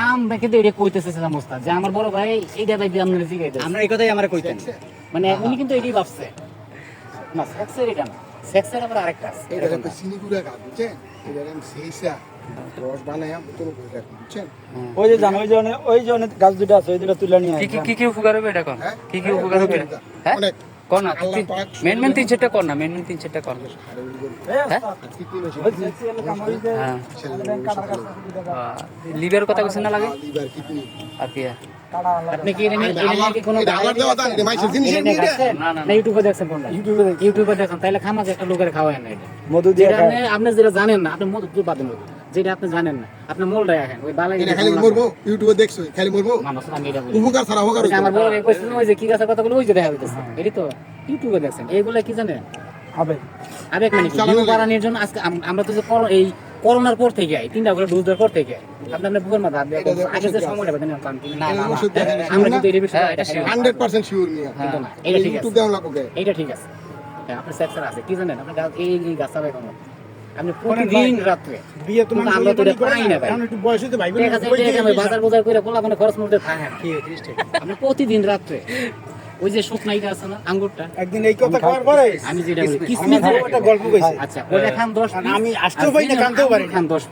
আমরা কিন্তু এটা কইতেছিলাম ওস্তাদ যে আমার বড় ভাই এইটা ভাই আপনারা জিগাইতে আমরা এই কথাই আমরা কইতেন মানে উনি কিন্তু এটাই ভাবছে না সেক্সের এটা না সেক্সের আবার আরেকটা আছে এটা একটা চিনিগুড়া গাছ বুঝছেন এটা আমি সেইসা রস বানাইয়া বোতল করে রাখি বুঝছেন ওই যে জানো ওই যে অনেক গাছ দুটো আছে ওই দুটো তুলে নিয়ে কি উপকার হবে এটা কোন হ্যাঁ? কি উপকার হবে হ্যাঁ অনেক কোন না আল্লাহ পাক মেন তিন চারটা কোন না মেন তিন চারটা কোন হ্যাঁ কিডনি মেশিন হ্যাঁ হ্যাঁ লিভার কথা কিছু না লাগে লিভার কিডনি আর কি আপনি কি এটা নিয়ে কি কোনো আমার দেওয়া দান মাইসের জিনিস এটা নিয়ে গেছেন? না, না, না ইউটিউবে দেখছেন কোনটা ইউটিউবে দেখছেন তাহলে খামাকে একটা লোকের খাওয়ায় না এটা মধু দিয়ে যেটা আপনি যেটা জানেন না আপনি মধু দিয়ে বাদেন যেটা আপনি জানেন না আপনি মোলটা রাখেন ওই বালাই এটা খালি মরবো ইউটিউবে দেখছো খালি মরবো মানুষ আমি এটা বলি উপকার ছাড়া উপকার ওই যে আমার বড় ভাই কইছিল ওই যে কি গাছের কথা বলে ওই যে দেখা হইতেছে এটি তো ইউটিউবে দেখছেন এইগুলা কি জানেন হবে আবেগ মানে কি ভিউ বাড়ানোর জন্য আজকে আমরা তো যে এই করোনার পর থেকে আই 3টা করে ডোজ দেওয়ার পর থেকে আপনার বুকের মাথা হাত দিয়ে আগে যে সময়টা বেঁধে নিলাম না না আমরা কিন্তু এই বিষয়ে এটা 100% শিওর নিয়া কিন্তু না এটা ঠিক আছে ইউটিউব দেওয়া লাগবে এইটা ঠিক আছে হ্যাঁ আপনার সেক্সর আছে কি জানেন আপনি এই গাছ হবে কোনো আপনি প্রতিদিন রাত্রে বিয়ে তোমার আমরা তো এটা পাই না ভাই কারণ একটু বয়স হতে ভাইবেন ঠিক আছে এটা আমি বাজার বাজার করে বলা মানে খরচ মধ্যে থাকে কি জিনিসটা আপনি প্রতিদিন রাত্রে ওই যে শুকনাইটা আছে না আঙ্গুরটা একদিন এই কথা করার পরে আমি যেটা বলি কিসমিস একটা গল্প কইছি আচ্ছা ওইটা খান 10 আমি আসতেও পারি না কানতেও পারি না খান 10